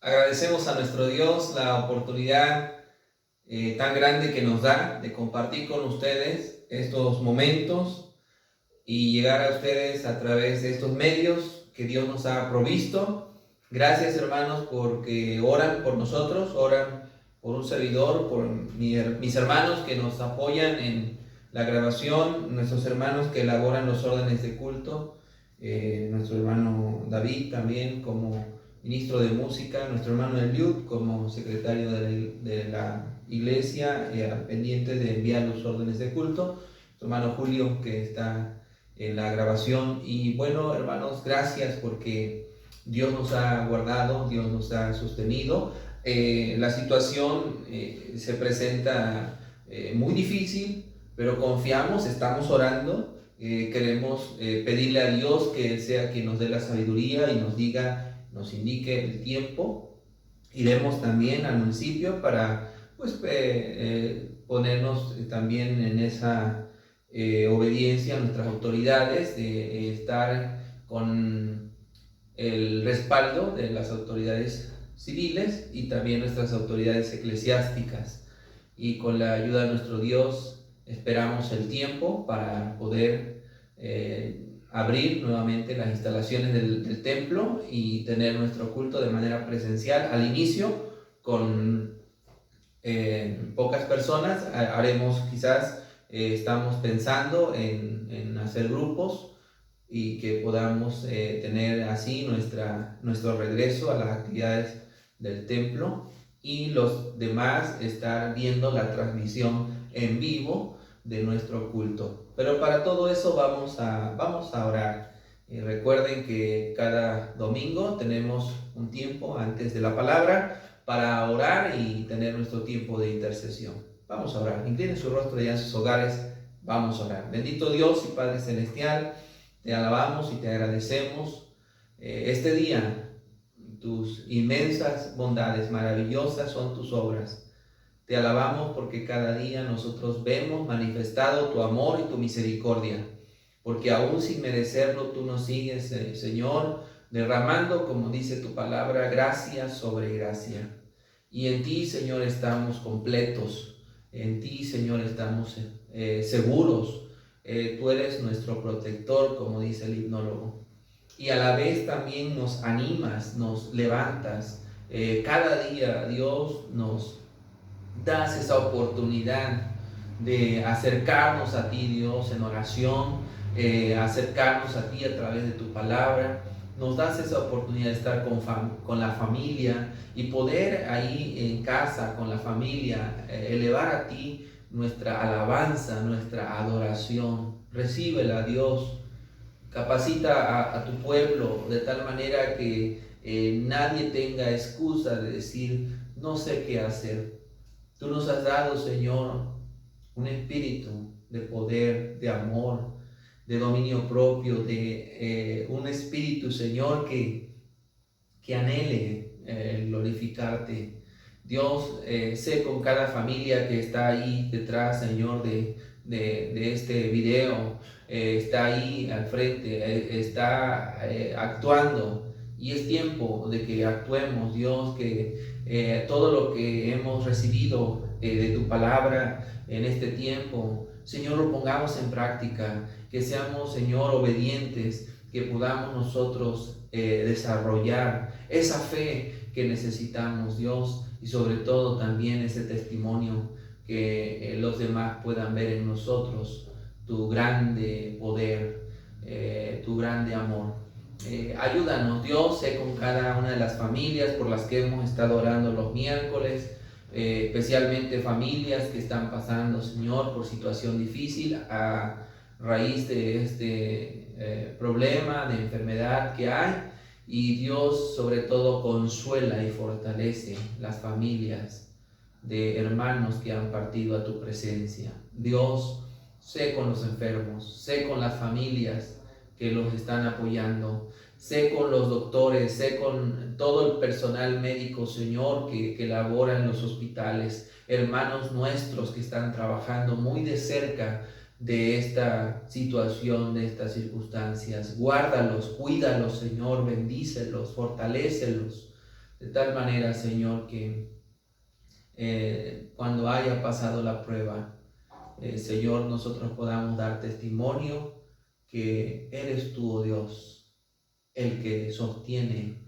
Agradecemos a nuestro Dios la oportunidad tan grande que nos da de compartir con ustedes estos momentos y llegar a ustedes a través de estos medios que Dios nos ha provisto. Gracias, hermanos, porque oran por nosotros, oran por un servidor, por mis hermanos que nos apoyan en la grabación, nuestros hermanos que elaboran los órdenes de culto, nuestro hermano David también como ministro de música, nuestro hermano Eliud como secretario de la iglesia, pendiente de enviar los órdenes de culto, nuestro hermano Julio que está en la grabación. Y bueno, hermanos, gracias porque Dios nos ha guardado, Dios nos ha sostenido. La situación se presenta muy difícil, pero confiamos, estamos orando. Queremos pedirle a Dios que Él sea quien nos dé la sabiduría y nos diga, nos indique el tiempo. Iremos también al municipio para ponernos también en esa obediencia a nuestras autoridades, de estar con el respaldo de las autoridades civiles y también nuestras autoridades eclesiásticas. Y con la ayuda de nuestro Dios esperamos el tiempo para poder abrir nuevamente las instalaciones del templo y tener nuestro culto de manera presencial. Al inicio con pocas personas, haremos quizás, estamos pensando en hacer grupos y que podamos tener así nuestro regreso a las actividades del templo, y los demás estar viendo la transmisión en vivo de nuestro culto. Pero para todo eso vamos a orar. Recuerden que cada domingo tenemos un tiempo antes de la palabra para orar y tener nuestro tiempo de intercesión. Vamos a orar. Inclinen su rostro ya en sus hogares. Vamos a orar. Bendito Dios y Padre Celestial, te alabamos y te agradecemos este día. Tus inmensas bondades, maravillosas son tus obras. Te alabamos porque cada día nosotros vemos manifestado tu amor y tu misericordia, porque aún sin merecerlo tú nos sigues, Señor, derramando, como dice tu palabra, gracia sobre gracia. Y en ti, Señor, estamos completos. En ti, Señor, estamos seguros. Tú eres nuestro protector, como dice el himnólogo. Y a la vez también nos animas, nos levantas. Cada día, Dios, nos das esa oportunidad de acercarnos a ti, Dios, en oración, acercarnos a ti a través de tu palabra. Nos das esa oportunidad de estar con la familia y poder ahí en casa con la familia elevar a ti nuestra alabanza, nuestra adoración. Recíbela, Dios. Capacita a tu pueblo de tal manera que nadie tenga excusa de decir, no sé qué hacer. Tú nos has dado, Señor, un espíritu de poder, de amor, de dominio propio, de un espíritu, Señor, que anhele glorificarte. Dios, sé con cada familia que está ahí detrás, Señor, de este video, está ahí al frente, está actuando, y es tiempo de que actuemos, Dios, que todo lo que hemos recibido de tu palabra en este tiempo, Señor, lo pongamos en práctica, que seamos, Señor, obedientes, que podamos nosotros desarrollar esa fe que necesitamos, Dios, y sobre todo también ese testimonio que los demás puedan ver en nosotros tu grande poder, tu grande amor. Ayúdanos, Dios, sé con cada una de las familias por las que hemos estado orando los miércoles, especialmente familias que están pasando, Señor, por situación difícil a raíz de este problema de enfermedad que hay. Y Dios, sobre todo, consuela y fortalece las familias de hermanos que han partido a tu presencia. Dios, sé con los enfermos, sé con las familias que los están apoyando, sé con los doctores, sé con todo el personal médico, Señor, que labora en los hospitales, hermanos nuestros que están trabajando muy de cerca de esta situación, de estas circunstancias. Guárdalos, cuídalos, Señor, bendícelos, fortalécelos. de tal manera, Señor, que cuando haya pasado la prueba, Señor, nosotros podamos dar testimonio que eres tú, oh Dios, el que sostiene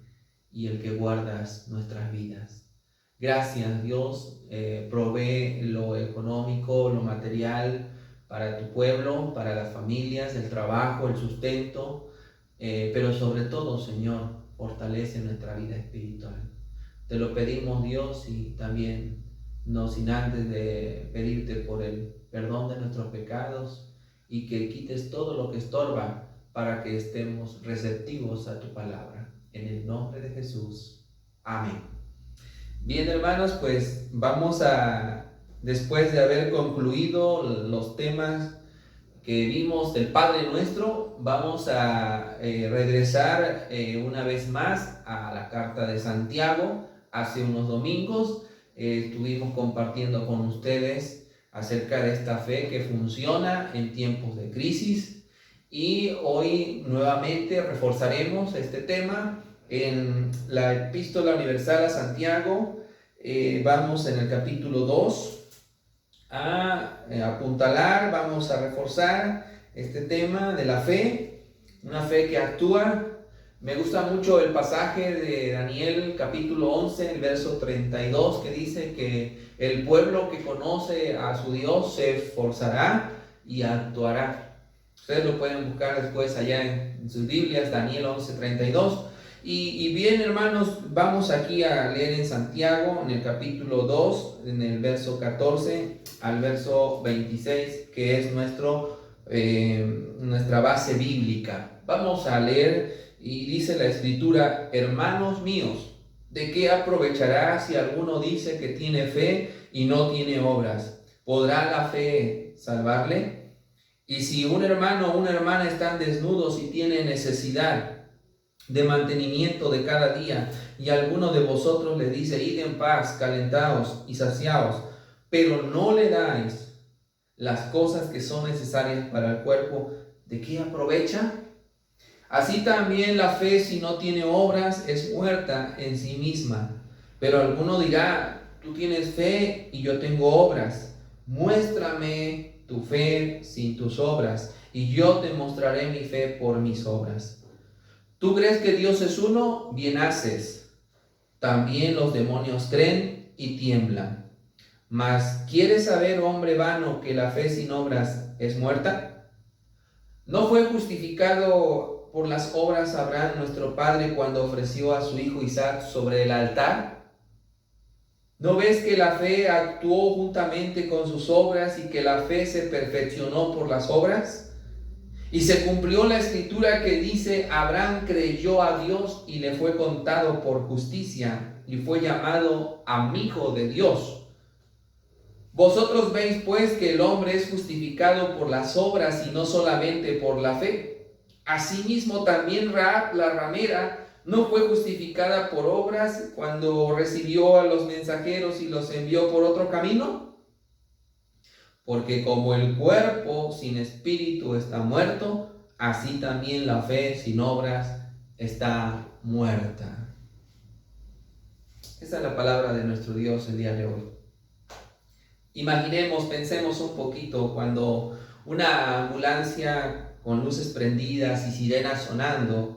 y el que guardas nuestras vidas. Gracias, Dios, provee lo económico, lo material para tu pueblo, para las familias, el trabajo, el sustento, pero sobre todo, Señor, fortalece nuestra vida espiritual. Te lo pedimos, Dios, y también no sin antes de pedirte por el perdón de nuestros pecados y que quites todo lo que estorba para que estemos receptivos a tu palabra. En el nombre de Jesús. Amén. Bien, hermanos, pues vamos a, después de haber concluido los temas que vimos del Padre Nuestro, vamos a regresar una vez más a la carta de Santiago. Hace unos domingos estuvimos compartiendo con ustedes acerca de esta fe que funciona en tiempos de crisis, y hoy nuevamente reforzaremos este tema en la Epístola Universal a Santiago. Vamos en el capítulo 2 a apuntalar, vamos a reforzar este tema de la fe, una fe que actúa. Me gusta mucho el pasaje de Daniel capítulo 11, el verso 32, que dice que el pueblo que conoce a su Dios se esforzará y actuará. Ustedes lo pueden buscar después allá en sus Biblias, Daniel 11, 32. Y bien, hermanos, vamos aquí a leer en Santiago, en el capítulo 2, en el verso 14 al verso 26, que es nuestra base bíblica. Vamos a leer, y dice la Escritura: hermanos míos, ¿de qué aprovechará si alguno dice que tiene fe y no tiene obras? ¿Podrá la fe salvarle? Y si un hermano o una hermana están desnudos y tienen necesidad de mantenimiento de cada día, y alguno de vosotros le dice: id en paz, calentaos y saciaos, pero no le dais las cosas que son necesarias para el cuerpo, ¿de qué aprovecha? Así también la fe, si no tiene obras, es muerta en sí misma. Pero alguno dirá: tú tienes fe y yo tengo obras. Muéstrame tu fe sin tus obras, y yo te mostraré mi fe por mis obras. ¿Tú crees que Dios es uno? Bien haces. También los demonios creen y tiemblan. Mas, ¿quieres saber, hombre vano, que la fe sin obras es muerta? ¿No fue justificado por las obras Abraham, nuestro padre, cuando ofreció a su hijo Isaac sobre el altar? ¿No ves que la fe actuó juntamente con sus obras y que la fe se perfeccionó por las obras? Y se cumplió la escritura que dice: Abraham creyó a Dios y le fue contado por justicia, y fue llamado amigo de Dios. Vosotros veis pues que el hombre es justificado por las obras y no solamente por la fe. Asimismo también Rahab la ramera no fue justificada por obras cuando recibió a los mensajeros y los envió por otro camino. Porque como el cuerpo sin espíritu está muerto, así también la fe sin obras está muerta. Esa es la palabra de nuestro Dios el día de hoy. Imaginemos, pensemos un poquito cuando una ambulancia con luces prendidas y sirenas sonando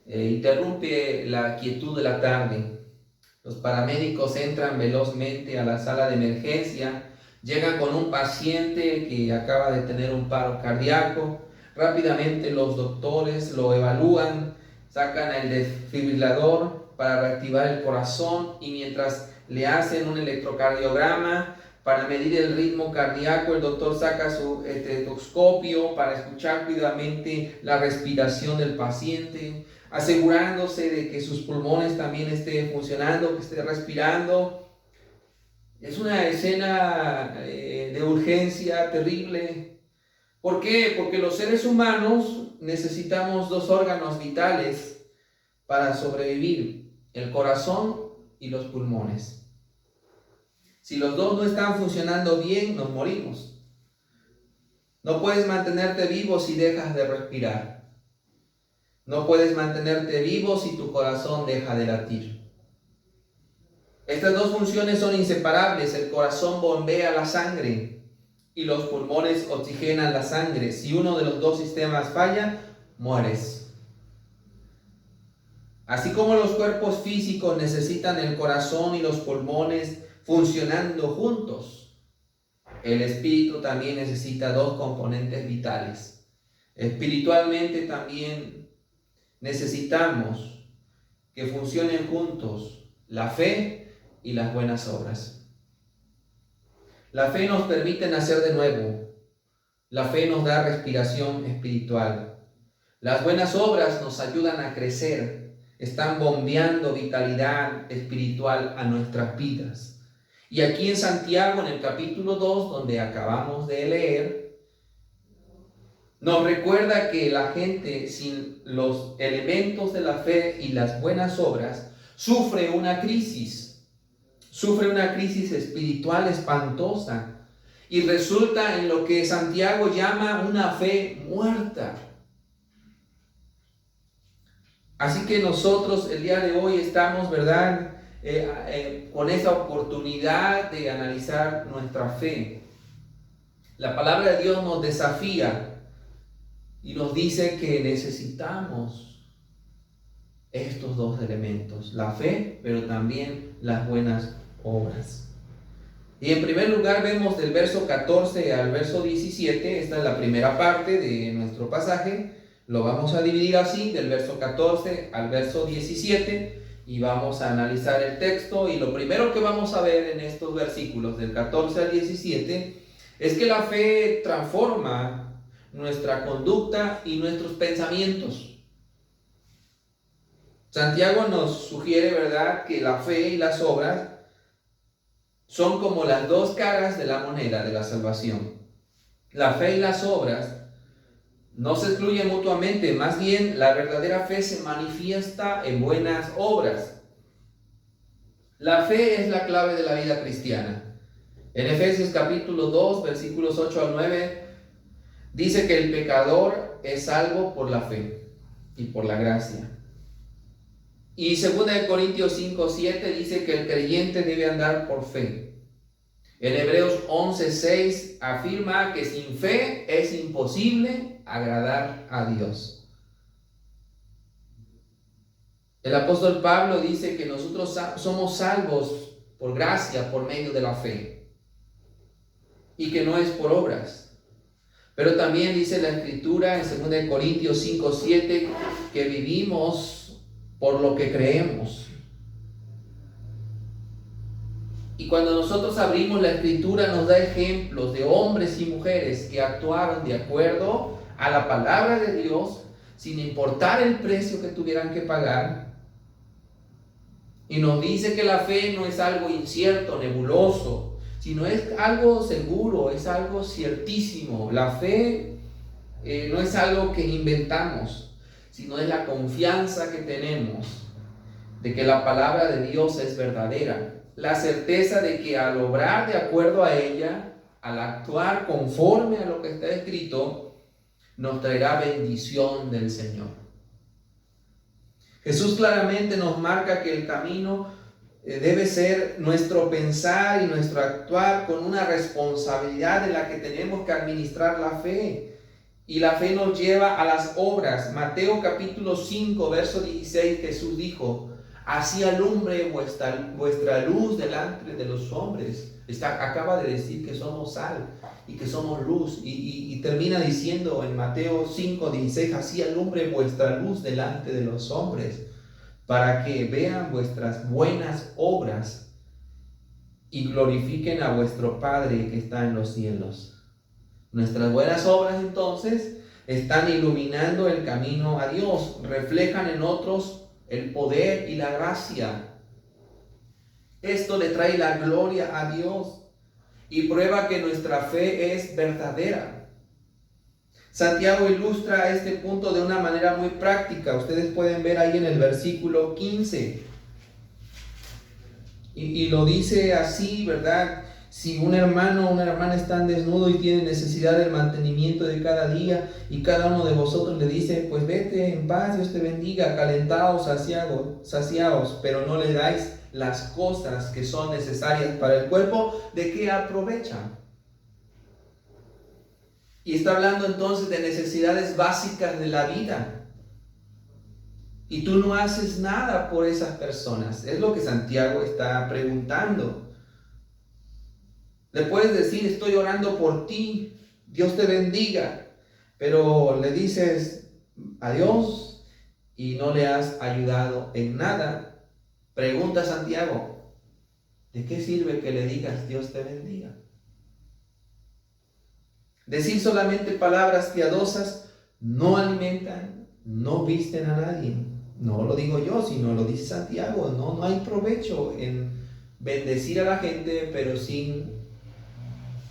interrumpe la quietud de la tarde. Los paramédicos entran velozmente a la sala de emergencia. Llegan con un paciente que acaba de tener un paro cardíaco. Rápidamente los doctores lo evalúan, sacan el desfibrilador para reactivar el corazón, y mientras le hacen un electrocardiograma para medir el ritmo cardíaco, el doctor saca su estetoscopio para escuchar cuidadosamente la respiración del paciente, asegurándose de que sus pulmones también estén funcionando, que esté respirando. Es una escena de urgencia terrible. ¿Por qué? Porque los seres humanos necesitamos dos órganos vitales para sobrevivir: el corazón y los pulmones. Si los dos no están funcionando bien, nos morimos. No puedes mantenerte vivo si dejas de respirar. No puedes mantenerte vivo si tu corazón deja de latir. Estas dos funciones son inseparables. El corazón bombea la sangre y los pulmones oxigenan la sangre. Si uno de los dos sistemas falla, mueres. Así como los cuerpos físicos necesitan el corazón y los pulmones funcionando juntos, el espíritu también necesita dos componentes vitales. Espiritualmente también necesitamos que funcionen juntos la fe y las buenas obras. La fe nos permite nacer de nuevo. La fe nos da respiración espiritual. Las buenas obras nos ayudan a crecer. Están bombeando vitalidad espiritual a nuestras vidas. Y aquí en Santiago, en el capítulo 2, donde acabamos de leer, nos recuerda que la gente sin los elementos de la fe y las buenas obras sufre una crisis espiritual espantosa y resulta en lo que Santiago llama una fe muerta. Así que nosotros el día de hoy estamos, ¿verdad?, con esa oportunidad de analizar nuestra fe. La palabra de Dios nos desafía y nos dice que necesitamos estos dos elementos, la fe, pero también las buenas obras. Y en primer lugar vemos del verso 14 al verso 17, esta es la primera parte de nuestro pasaje, lo vamos a dividir así, del verso 14 al verso 17, y vamos a analizar el texto. Y lo primero que vamos a ver en estos versículos del 14 al 17 es que la fe transforma nuestra conducta y nuestros pensamientos. Santiago nos sugiere, ¿verdad?, que la fe y las obras son como las dos caras de la moneda de la salvación. La fe y las obras no se excluyen mutuamente, más bien la verdadera fe se manifiesta en buenas obras. La fe es la clave de la vida cristiana. En Efesios capítulo 2, versículos 8 al 9, dice que el pecador es salvo por la fe y por la gracia. Y 2 Corintios 5, 7 dice que el creyente debe andar por fe. En Hebreos 11, 6 afirma que sin fe es imposible agradar a Dios. El apóstol Pablo dice que nosotros somos salvos por gracia, por medio de la fe, y que no es por obras. Pero también dice la Escritura en 2 Corintios 5, 7 que vivimos por lo que creemos. Y cuando nosotros abrimos la Escritura nos da ejemplos de hombres y mujeres que actuaron de acuerdo a la palabra de Dios sin importar el precio que tuvieran que pagar. Y nos dice que la fe no es algo incierto, nebuloso, sino es algo seguro, es algo ciertísimo. La fe no es algo que inventamos, sino es la confianza que tenemos de que la palabra de Dios es verdadera. La certeza de que al obrar de acuerdo a ella, al actuar conforme a lo que está escrito, nos traerá bendición del Señor. Jesús claramente nos marca que el camino debe ser nuestro pensar y nuestro actuar con una responsabilidad en la que tenemos que administrar la fe. Y la fe nos lleva a las obras. Mateo capítulo 5, verso 16, Jesús dijo: así alumbre vuestra luz delante de los hombres. Acaba de decir que somos sal y que somos luz. Y termina diciendo en Mateo 5, 16, así alumbre vuestra luz delante de los hombres, para que vean vuestras buenas obras y glorifiquen a vuestro Padre que está en los cielos. Nuestras buenas obras entonces están iluminando el camino a Dios, reflejan en otros el poder y la gracia. Esto le trae la gloria a Dios y prueba que nuestra fe es verdadera. Santiago ilustra este punto de una manera muy práctica. Ustedes pueden ver ahí en el versículo 15. Y lo dice así, ¿verdad? Si un hermano o una hermana están desnudo y tienen necesidad del mantenimiento de cada día, y cada uno de vosotros le dice, pues vete en paz, Dios te bendiga, calentaos, saciaos, pero no le dais las cosas que son necesarias para el cuerpo, ¿de qué aprovechan? Y está hablando entonces de necesidades básicas de la vida. Y tú no haces nada por esas personas. Es lo que Santiago está preguntando. Le puedes decir, estoy orando por ti, Dios te bendiga, pero le dices adiós y no le has ayudado en nada. Pregunta Santiago, ¿de qué sirve que le digas Dios te bendiga? Decir solamente palabras piadosas no alimentan, no visten a nadie. No lo digo yo, sino lo dice Santiago. No hay provecho en bendecir a la gente, pero sin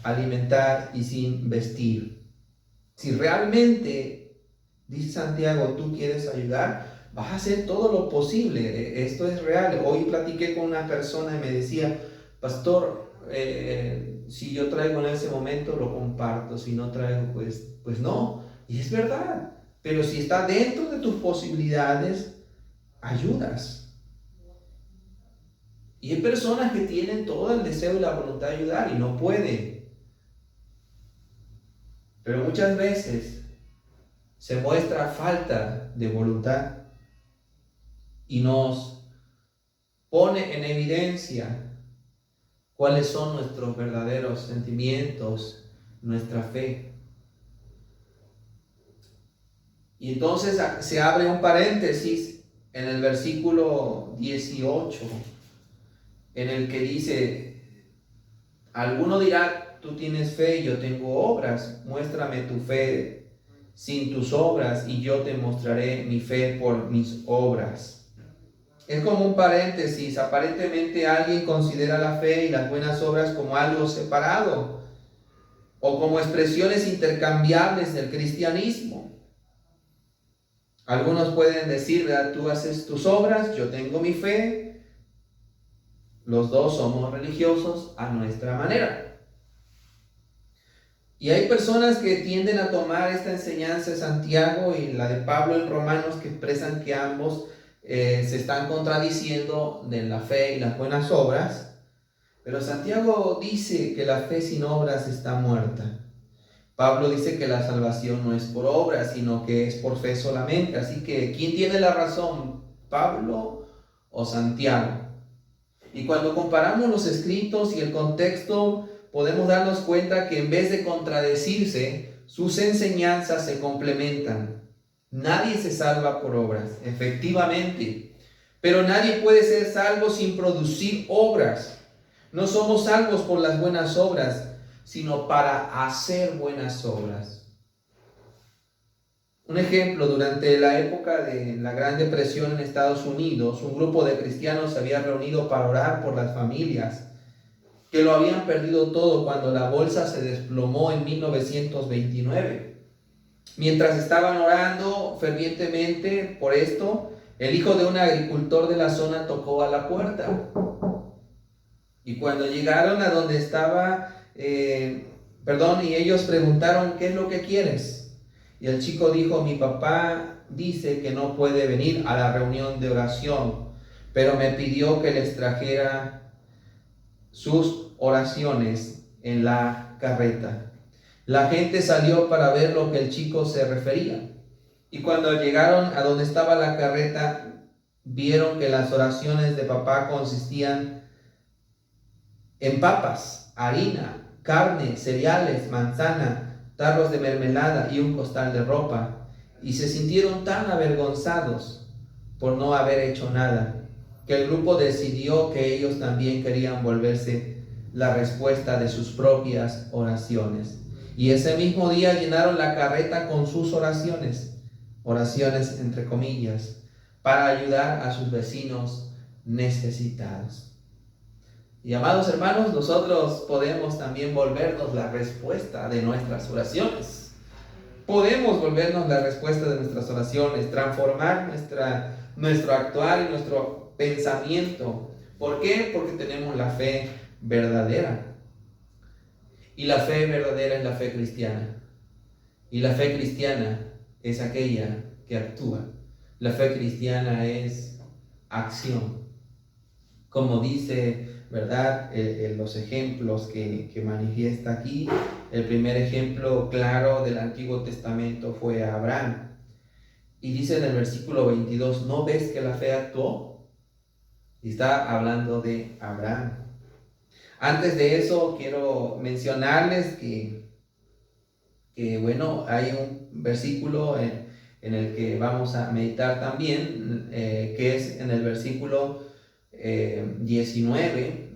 alimentar y sin vestir. Si realmente, dice Santiago, tú quieres ayudar, vas a hacer todo lo posible. Esto es real. Hoy platiqué con una persona y me decía, pastor, si yo traigo en ese momento lo comparto, si no traigo pues no. Y es verdad, pero si está dentro de tus posibilidades, ayudas. Y hay personas que tienen todo el deseo y la voluntad de ayudar y no pueden. Pero muchas veces se muestra falta de voluntad y nos pone en evidencia cuáles son nuestros verdaderos sentimientos, nuestra fe. Y entonces se abre un paréntesis en el versículo 18, en el que dice, alguno dirá, tú tienes fe y yo tengo obras, muéstrame tu fe sin tus obras y yo te mostraré mi fe por mis obras. Es como un paréntesis. Aparentemente alguien considera la fe y las buenas obras como algo separado o como expresiones intercambiables del cristianismo. Algunos pueden decir, ¿verdad? Tú haces tus obras, yo tengo mi fe, los dos somos religiosos a nuestra manera. Y hay personas que tienden a tomar esta enseñanza de Santiago y la de Pablo en Romanos, que expresan que ambos se están contradiciendo de la fe y las buenas obras. Pero Santiago dice que la fe sin obras está muerta. Pablo dice que la salvación no es por obras, sino que es por fe solamente. Así que, ¿quién tiene la razón? ¿Pablo o Santiago? Y cuando comparamos los escritos y el contexto, podemos darnos cuenta que en vez de contradecirse, sus enseñanzas se complementan. Nadie se salva por obras, efectivamente, pero nadie puede ser salvo sin producir obras. No somos salvos por las buenas obras, sino para hacer buenas obras. Un ejemplo, durante la época de la Gran Depresión en Estados Unidos, un grupo de cristianos se había reunido para orar por las familias que lo habían perdido todo cuando la bolsa se desplomó en 1929. Mientras estaban orando fervientemente por esto, el hijo de un agricultor de la zona tocó a la puerta. Y cuando llegaron a donde estaba, y ellos preguntaron, ¿qué es lo que quieres? Y el chico dijo, mi papá dice que no puede venir a la reunión de oración, pero me pidió que les trajera sus oraciones en la carreta. La gente salió para ver lo que el chico se refería. Y cuando llegaron a donde estaba la carreta, vieron que las oraciones de papá consistían en papas, harina, carne, cereales, manzana, tarros de mermelada y un costal de ropa. Y se sintieron tan avergonzados por no haber hecho nada, que el grupo decidió que ellos también querían volverse la respuesta de sus propias oraciones. Y ese mismo día llenaron la carreta con sus oraciones entre comillas, para ayudar a sus vecinos necesitados. Y amados hermanos, nosotros podemos también volvernos la respuesta de nuestras oraciones. Podemos volvernos la respuesta de nuestras oraciones, transformar nuestro actuar y nuestro pensamiento. ¿Por qué? Porque tenemos la fe verdadera. Y la fe verdadera es la fe cristiana. Y la fe cristiana es aquella que actúa. La fe cristiana es acción. Como dice, ¿verdad? Los ejemplos que manifiesta aquí. El primer ejemplo claro del Antiguo Testamento fue Abraham. Y dice en el versículo 22, ¿no ves que la fe actuó? Y está hablando de Abraham. Antes de eso, quiero mencionarles que bueno, hay un versículo en el que vamos a meditar también, que es en el versículo 19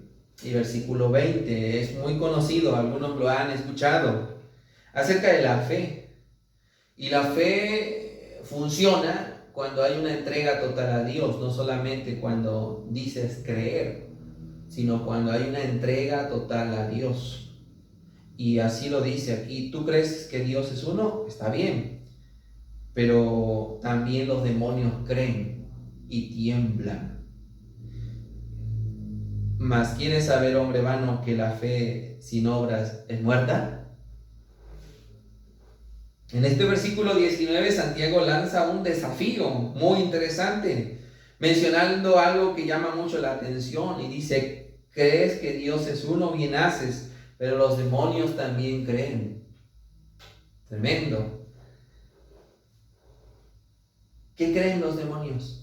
y versículo 20. Es muy conocido, algunos lo han escuchado, acerca de la fe. Y la fe funciona cuando hay una entrega total a Dios, no solamente cuando dices creer, sino cuando hay una entrega total a Dios. Y así lo dice aquí. ¿Tú crees que Dios es uno? Está bien. Pero también los demonios creen y tiemblan. Mas ¿quieres saber, hombre vano, que la fe sin obras es muerta? En este versículo 19 Santiago lanza un desafío muy interesante, mencionando algo que llama mucho la atención y dice: ¿crees que Dios es uno? Bien haces, pero los demonios también creen. Tremendo. ¿Qué creen los demonios?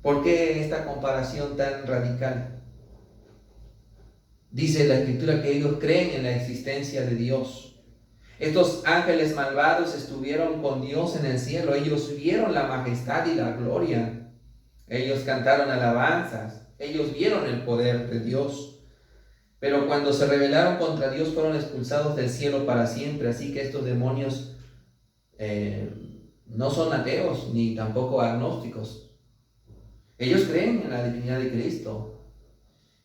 ¿Por qué esta comparación tan radical? Dice la Escritura que ellos creen en la existencia de Dios. Estos ángeles malvados estuvieron con Dios en el cielo. Ellos vieron la majestad y la gloria. Ellos cantaron alabanzas. Ellos vieron el poder de Dios. Pero cuando se rebelaron contra Dios fueron expulsados del cielo para siempre. Así que estos demonios no son ateos ni tampoco agnósticos. Ellos creen en la divinidad de Cristo.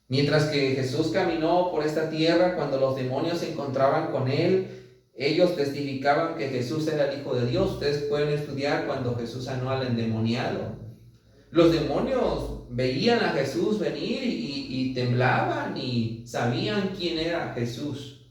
Mientras que Jesús caminó por esta tierra, cuando los demonios se encontraban con Él, ellos testificaban que Jesús era el Hijo de Dios. Ustedes pueden estudiar cuando Jesús sanó al endemoniado. Los demonios veían a Jesús venir y temblaban y sabían quién era Jesús.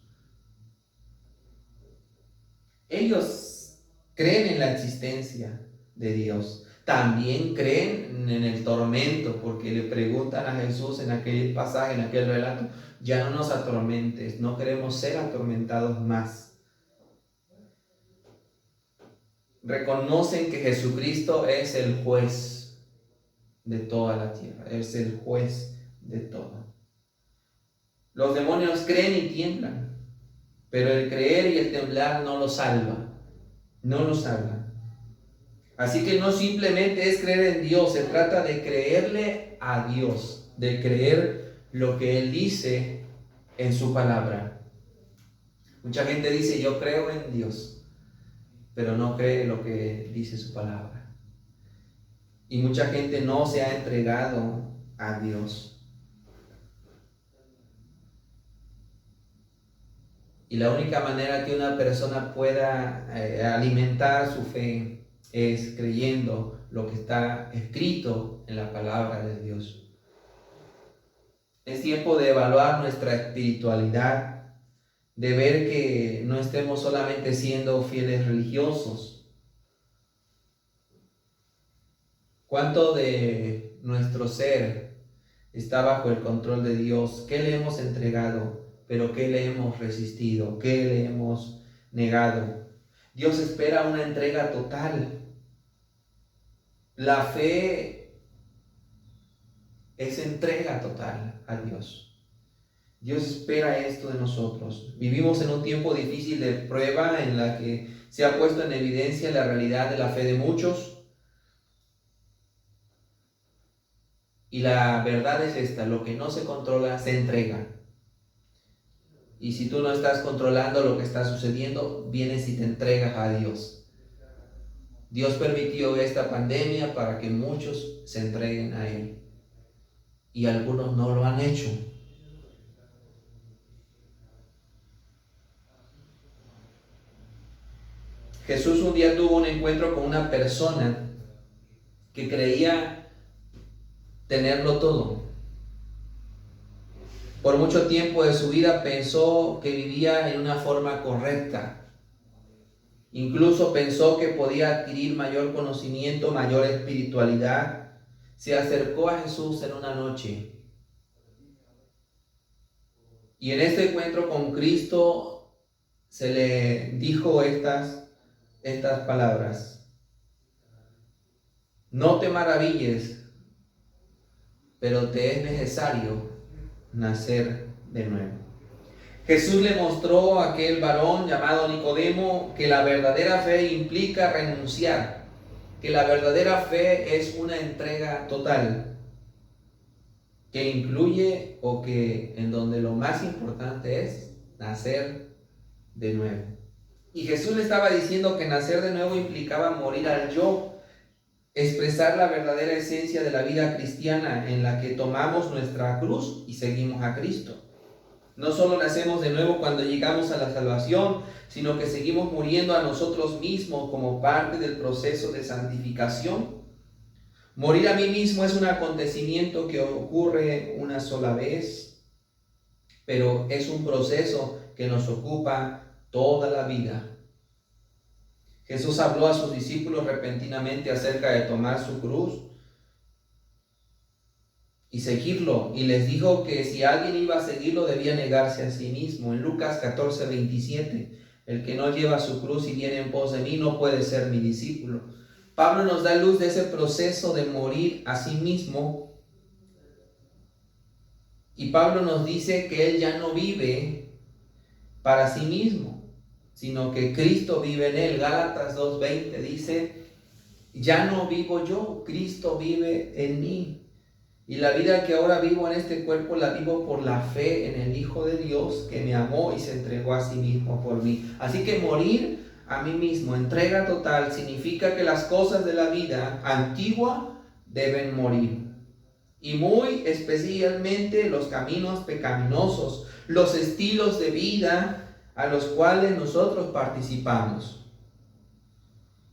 Ellos creen en la existencia de Dios. También creen en el tormento, porque le preguntan a Jesús en aquel pasaje, en aquel relato: ya no nos atormentes, no queremos ser atormentados más. Reconocen que Jesucristo es el juez de toda la tierra, es el juez de todo. Los demonios creen y tiemblan, pero el creer y el temblar no los salva, no los salva. Así que no simplemente es creer en Dios, se trata de creerle a Dios, de creer lo que Él dice en su palabra. Mucha gente dice: yo creo en Dios, pero no cree lo que dice su palabra. Y mucha gente no se ha entregado a Dios. Y la única manera que una persona pueda alimentar su fe es creyendo lo que está escrito en la palabra de Dios. Es tiempo de evaluar nuestra espiritualidad, de ver que no estemos solamente siendo fieles religiosos. ¿Cuánto de nuestro ser está bajo el control de Dios? ¿Qué le hemos entregado? ¿Pero qué le hemos resistido? ¿Qué le hemos negado? Dios espera una entrega total. La fe es entrega total a Dios. Dios espera esto de nosotros. Vivimos en un tiempo difícil de prueba en la que se ha puesto en evidencia la realidad de la fe de muchos. Y la verdad es esta: lo que no se controla se entrega. Y si tú no estás controlando lo que está sucediendo, vienes y te entregas a Dios. Dios permitió esta pandemia para que muchos se entreguen a Él. Y algunos no lo han hecho. Jesús un día tuvo un encuentro con una persona que creía tenerlo todo. Por mucho tiempo de su vida pensó que vivía en una forma correcta. Incluso pensó que podía adquirir mayor conocimiento, mayor espiritualidad. Se acercó a Jesús en una noche. Y en este encuentro con Cristo se le dijo estas palabras. No te maravilles, pero te es necesario nacer de nuevo. Jesús le mostró a aquel varón llamado Nicodemo que la verdadera fe implica renunciar, que la verdadera fe es una entrega total, que incluye o que en donde lo más importante es nacer de nuevo. Y Jesús le estaba diciendo que nacer de nuevo implicaba morir al yo, expresar la verdadera esencia de la vida cristiana en la que tomamos nuestra cruz y seguimos a Cristo. No solo nacemos de nuevo cuando llegamos a la salvación, sino que seguimos muriendo a nosotros mismos como parte del proceso de santificación. Morir a mí mismo es un acontecimiento que ocurre una sola vez, pero es un proceso que nos ocupa toda la vida. Jesús habló a sus discípulos repentinamente acerca de tomar su cruz y seguirlo, y les dijo que si alguien iba a seguirlo debía negarse a sí mismo. En Lucas 14:27, el que no lleva su cruz y viene en pos de mí no puede ser mi discípulo. Pablo nos da luz de ese proceso de morir a sí mismo, y Pablo nos dice que él ya no vive para sí mismo, sino que Cristo vive en él. Gálatas 2:20 dice, ya no vivo yo, Cristo vive en mí. Y la vida que ahora vivo en este cuerpo la vivo por la fe en el Hijo de Dios que me amó y se entregó a sí mismo por mí. Así que morir a mí mismo, entrega total, significa que las cosas de la vida antigua deben morir. Y muy especialmente los caminos pecaminosos, los estilos de vida a los cuales nosotros participamos.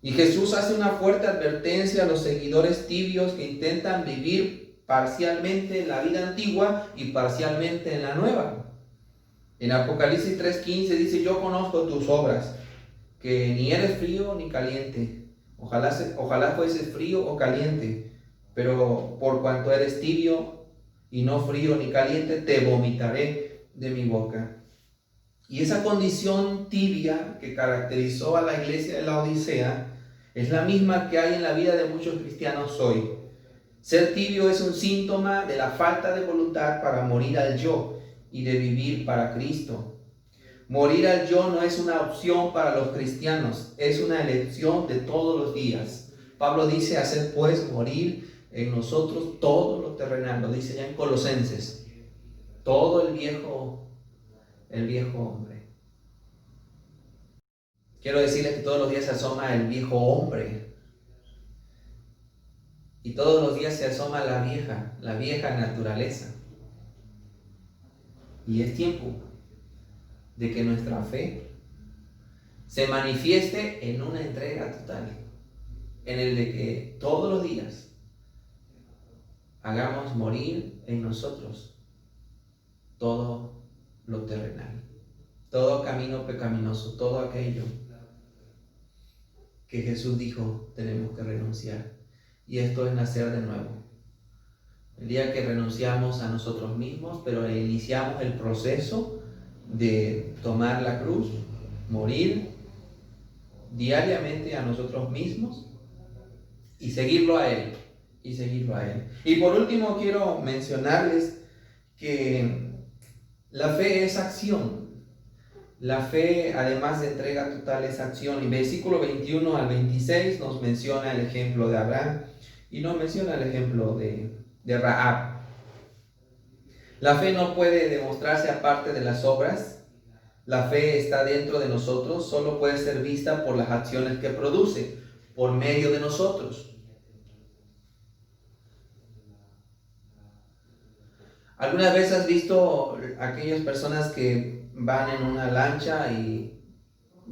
Y Jesús hace una fuerte advertencia a los seguidores tibios que intentan vivir parcialmente en la vida antigua y parcialmente en la nueva. En Apocalipsis 3:15 dice, yo conozco tus obras, que ni eres frío ni caliente. Ojalá fueses frío o caliente, pero por cuanto eres tibio y no frío ni caliente, te vomitaré de mi boca. Y esa condición tibia que caracterizó a la iglesia de la Odisea es la misma que hay en la vida de muchos cristianos hoy. Ser tibio es un síntoma de la falta de voluntad para morir al yo y de vivir para Cristo. Morir al yo no es una opción para los cristianos, es una elección de todos los días. Pablo dice, hacer pues morir en nosotros todo lo terrenal, lo dice ya en Colosenses, todo el viejo hombre. Quiero decirles que todos los días se asoma el viejo hombre. Y todos los días se asoma la vieja naturaleza. Y es tiempo de que nuestra fe se manifieste en una entrega total, en el de que todos los días hagamos morir en nosotros todo lo terrenal, todo camino pecaminoso, todo aquello que Jesús dijo tenemos que renunciar. Y esto es nacer de nuevo. El día que renunciamos a nosotros mismos, pero iniciamos el proceso de tomar la cruz, morir diariamente a nosotros mismos y seguirlo a Él. Y por último quiero mencionarles que la fe es acción. La fe, además de entrega total, es acción. Y versículo 21 al 26 nos menciona el ejemplo de Abraham y nos menciona el ejemplo de Rahab. La fe no puede demostrarse aparte de las obras. La fe está dentro de nosotros, solo puede ser vista por las acciones que produce, por medio de nosotros. ¿Alguna vez has visto aquellas personas que van en una lancha y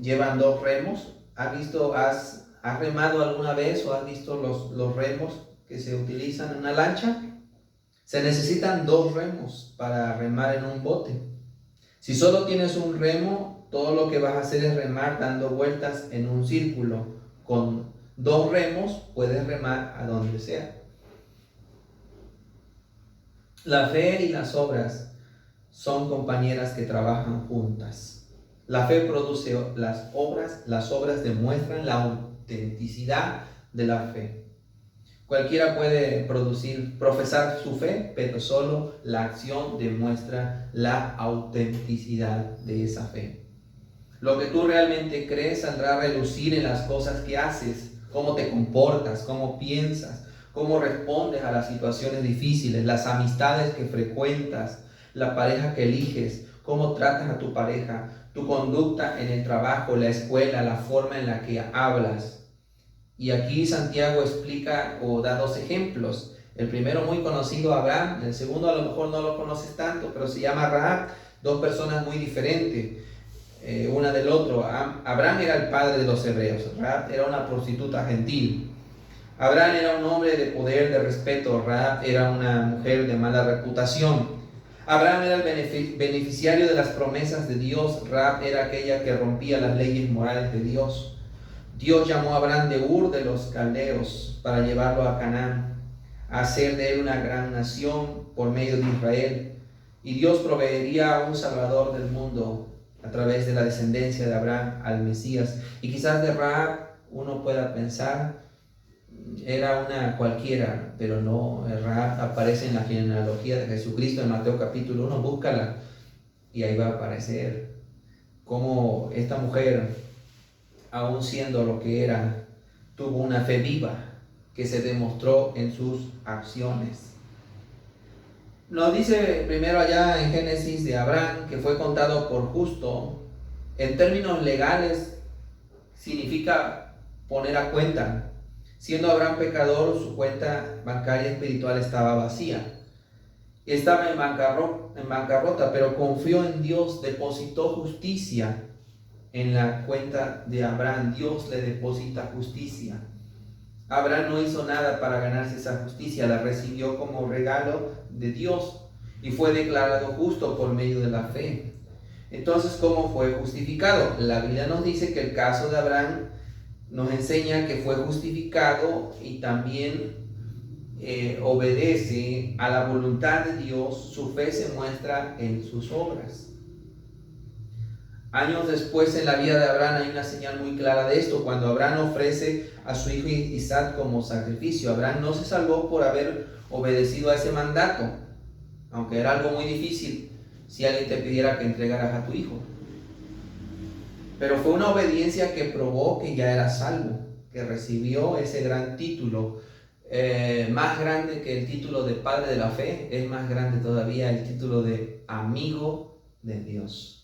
llevan dos remos? ¿Has remado alguna vez o has visto los remos que se utilizan en una lancha? Se necesitan 2 remos para remar en un bote. Si solo tienes un remo, todo lo que vas a hacer es remar dando vueltas en un círculo. Con 2 remos puedes remar a donde sea. La fe y las obras son compañeras que trabajan juntas. La fe produce las obras demuestran la autenticidad de la fe. Cualquiera puede profesar su fe, pero solo la acción demuestra la autenticidad de esa fe. Lo que tú realmente crees saldrá a relucir en las cosas que haces, cómo te comportas, cómo piensas, cómo respondes a las situaciones difíciles, las amistades que frecuentas, la pareja que eliges, cómo tratas a tu pareja, tu conducta en el trabajo, la escuela, la forma en la que hablas. Y aquí Santiago explica o da 2 ejemplos. El primero muy conocido, Abraham. El segundo a lo mejor no lo conoces tanto, pero se llama Rahab. 2 personas muy diferentes, una del otro. Abraham era el padre de los hebreos. Rahab era una prostituta gentil. Abraham era un hombre de poder, de respeto. Rahab era una mujer de mala reputación. Abraham era el beneficiario de las promesas de Dios. Rahab era aquella que rompía las leyes morales de Dios. Dios llamó a Abraham de Ur de los Caldeos para llevarlo a Canaán, a hacer de él una gran nación por medio de Israel. Y Dios proveería a un Salvador del mundo a través de la descendencia de Abraham al Mesías. Y quizás de Rahab uno pueda pensar, era una cualquiera, pero no. Rahab aparece en la genealogía de Jesucristo en Mateo capítulo 1, búscala y ahí va a aparecer cómo esta mujer, aún siendo lo que era, tuvo una fe viva que se demostró en sus acciones. Nos dice primero allá en Génesis de Abraham que fue contado por justo. En términos legales significa poner a cuenta. Siendo Abraham pecador, su cuenta bancaria espiritual estaba vacía. Estaba en bancarrota, pero confió en Dios, depositó justicia en la cuenta de Abraham. Dios le deposita justicia. Abraham no hizo nada para ganarse esa justicia, la recibió como regalo de Dios y fue declarado justo por medio de la fe. Entonces, ¿cómo fue justificado? La Biblia nos dice que el caso de Abraham nos enseña que fue justificado y también obedece a la voluntad de Dios. Su fe se muestra en sus obras. Años después en la vida de Abraham hay una señal muy clara de esto. Cuando Abraham ofrece a su hijo Isaac como sacrificio, Abraham no se salvó por haber obedecido a ese mandato, aunque era algo muy difícil si alguien te pidiera que entregaras a tu hijo. Pero fue una obediencia que probó que ya era salvo, que recibió ese gran título, más grande que el título de padre de la fe, es más grande todavía el título de amigo de Dios.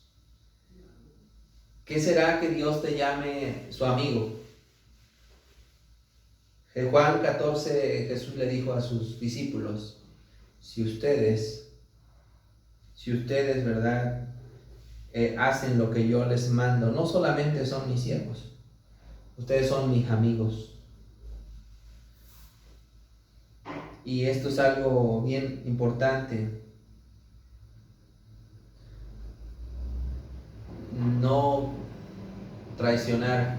¿Qué será que Dios te llame su amigo? En Juan 14 Jesús le dijo a sus discípulos, si ustedes, ¿verdad? Hacen lo que yo les mando, no solamente son mis siervos, ustedes son mis amigos. Y esto es algo bien importante. No traicionar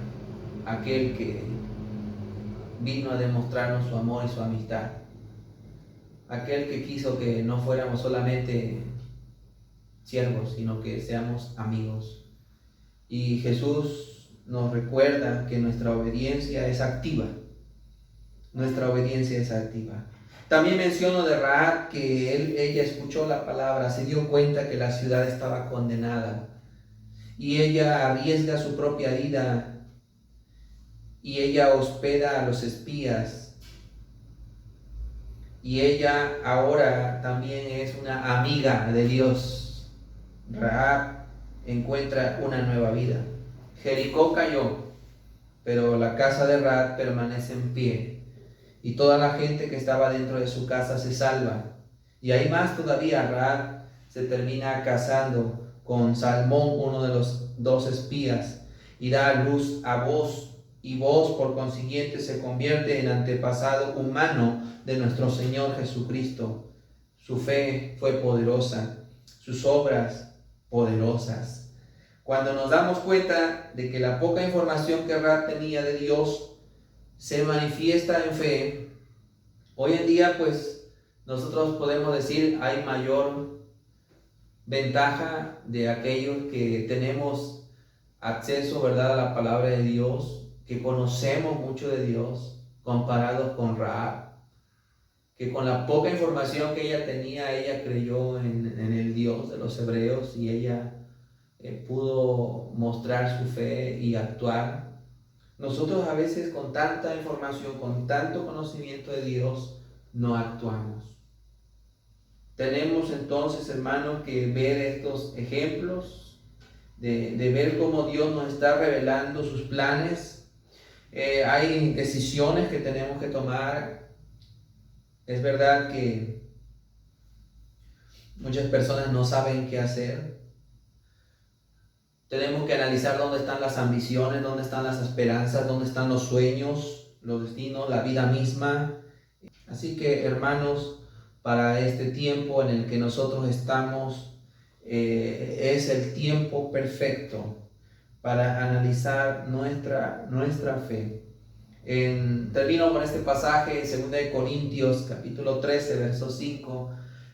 a aquel que vino a demostrarnos su amor y su amistad. Aquel que quiso que no fuéramos solamente siervos, sino que seamos amigos. Y Jesús nos recuerda que nuestra obediencia es activa. Nuestra obediencia es activa. También menciono de Rahab que ella escuchó la palabra, se dio cuenta que la ciudad estaba condenada. Y ella arriesga su propia vida y ella hospeda a los espías. Y ella ahora también es una amiga de Dios. Rahab encuentra una nueva vida. Jericó cayó, pero la casa de Rahab permanece en pie. Y toda la gente que estaba dentro de su casa se salva. Y hay más todavía, Rahab se termina casando con Salmón, uno de los 2 espías, y da a luz a Booz, y Booz por consiguiente se convierte en antepasado humano de nuestro Señor Jesucristo. Su fe fue poderosa, sus obras poderosas. Cuando nos damos cuenta de que la poca información que Rahab tenía de Dios se manifiesta en fe, hoy en día pues nosotros podemos decir hay mayor ventaja de aquellos que tenemos acceso, ¿verdad?, a la palabra de Dios, que conocemos mucho de Dios, comparados con Rahab, que con la poca información que ella tenía, ella creyó en el Dios de los hebreos y ella pudo mostrar su fe y actuar. Nosotros a veces con tanta información, con tanto conocimiento de Dios, no actuamos. Tenemos entonces, hermanos, que ver estos ejemplos, de ver cómo Dios nos está revelando sus planes. Hay decisiones que tenemos que tomar. Es verdad que muchas personas no saben qué hacer. Tenemos que analizar dónde están las ambiciones, dónde están las esperanzas, dónde están los sueños, los destinos, la vida misma. Así que, hermanos, para este tiempo en el que nosotros estamos, es el tiempo perfecto para analizar nuestra fe. Termino con este pasaje en 2 Corintios capítulo 13, verso 5,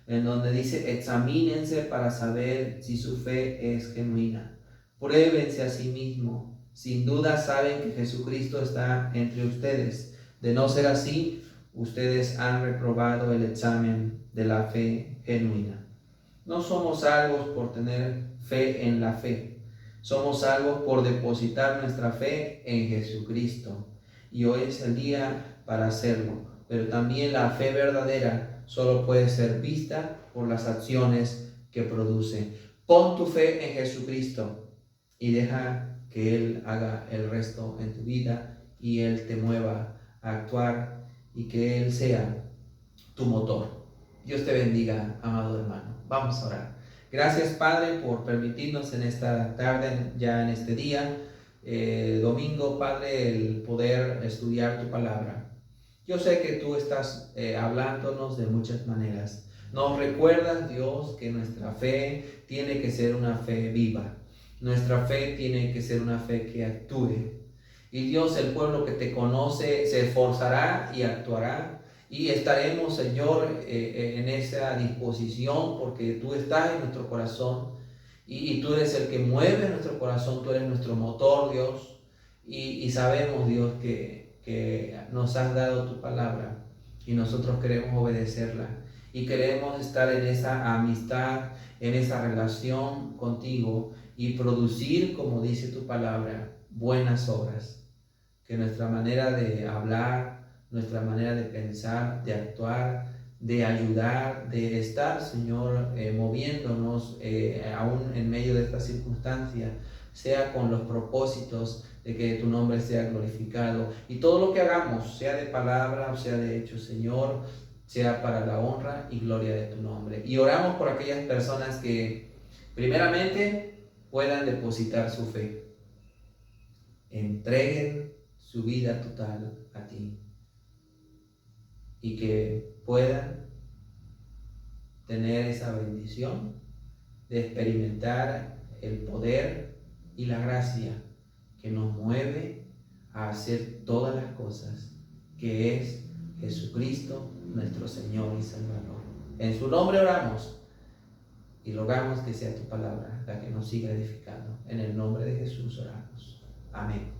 en donde dice: examínense para saber si su fe es genuina. Pruébense a sí mismos. Sin duda saben que Jesucristo está entre ustedes. De no ser así, ustedes han reprobado el examen de la fe genuina. No somos salvos por tener fe en la fe. Somos salvos por depositar nuestra fe en Jesucristo. Y hoy es el día para hacerlo. Pero también la fe verdadera solo puede ser vista por las acciones que produce. Pon tu fe en Jesucristo y deja que Él haga el resto en tu vida y Él te mueva a actuar y que Él sea tu motor. Dios te bendiga, amado hermano. Vamos a orar. Gracias, Padre, por permitirnos en esta tarde, ya en este día, domingo, Padre, el poder estudiar tu palabra. Yo sé que tú estás hablándonos de muchas maneras. Nos recuerdas, Dios, que nuestra fe tiene que ser una fe viva. Nuestra fe tiene que ser una fe que actúe. Y Dios, el pueblo que te conoce se esforzará y actuará. Y estaremos, Señor, en esa disposición, porque tú estás en nuestro corazón y tú eres el que mueve nuestro corazón, tú eres nuestro motor, Dios. Y sabemos, Dios, que nos has dado tu palabra y nosotros queremos obedecerla. Y queremos estar en esa amistad, en esa relación contigo y producir, como dice tu palabra, buenas obras. Que nuestra manera de hablar, nuestra manera de pensar, de actuar, de ayudar, de estar, Señor, moviéndonos aún en medio de esta circunstancia, sea con los propósitos de que tu nombre sea glorificado. Y todo lo que hagamos, sea de palabra o sea de hecho, Señor, sea para la honra y gloria de tu nombre. Y oramos por aquellas personas que primeramente puedan depositar su fe, entreguen su vida total a ti y que puedan tener esa bendición de experimentar el poder y la gracia que nos mueve a hacer todas las cosas, que es Jesucristo, nuestro Señor y Salvador. En su nombre oramos y rogamos que sea tu palabra la que nos siga edificando. En el nombre de Jesús oramos. Amén.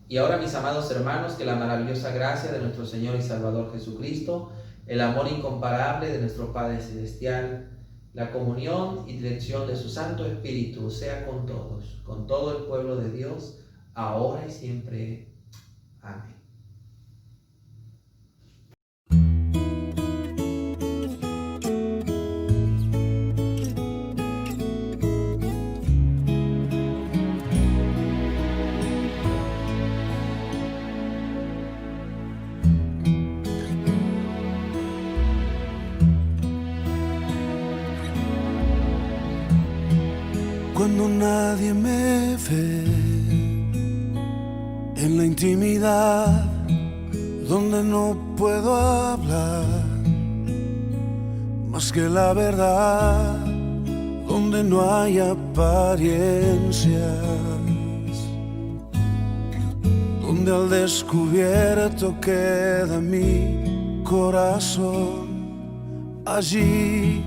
Y ahora, mis amados hermanos, que la maravillosa gracia de nuestro Señor y Salvador Jesucristo, el amor incomparable de nuestro Padre Celestial, la comunión y dirección de su Santo Espíritu sea con todos, con todo el pueblo de Dios, ahora y siempre. Amén. Cuando nadie me ve, en la intimidad donde no puedo hablar, más que la verdad, donde no hay apariencias, donde al descubierto queda mi corazón. Allí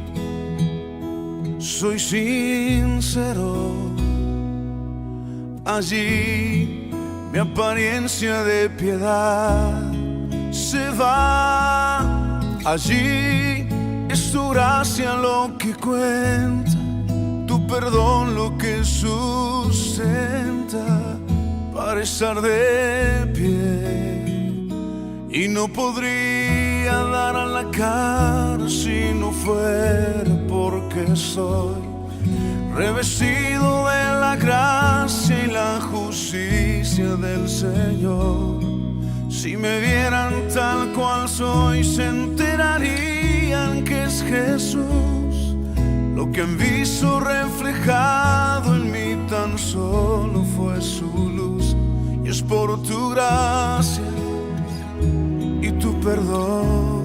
soy sincero, allí mi apariencia de piedad se va. Allí es tu gracia lo que cuenta, tu perdón lo que sustenta para estar de pie. Y no podría dar a la cara si no fuera porque soy revestido de la gracia y la justicia del Señor. Si me vieran tal cual soy, se enterarían que es Jesús. Lo que han visto reflejado en mí tan solo fue su luz. Y es por tu gracia y tu perdón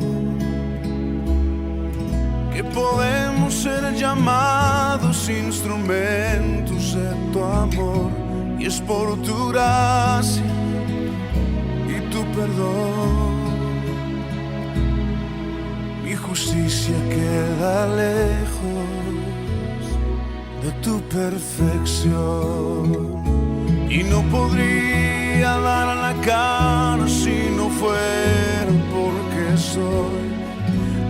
que podemos ser llamados instrumentos de tu amor. Y es por tu gracia y tu perdón. Mi justicia queda lejos de tu perfección, y no podría dar a la cara si no fuera porque soy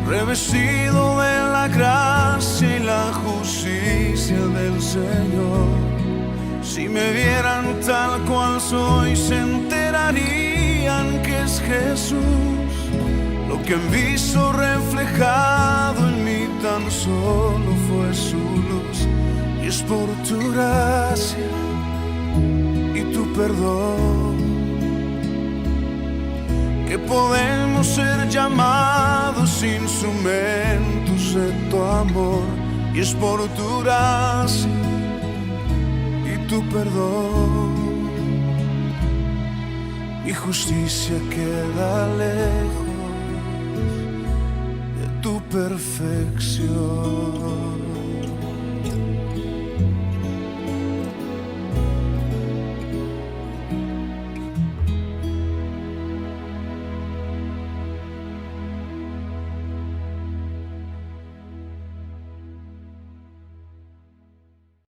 revestido de la gracia y la justicia del Señor. Si me vieran tal cual soy, se enterarían que es Jesús. Lo que han visto reflejado en mí tan solo fue su luz. Y es por tu gracia y tu perdón que podemos ser llamados instrumentos de tu amor. Y es por tu gracia y tu perdón. Mi justicia queda lejos de tu perfección.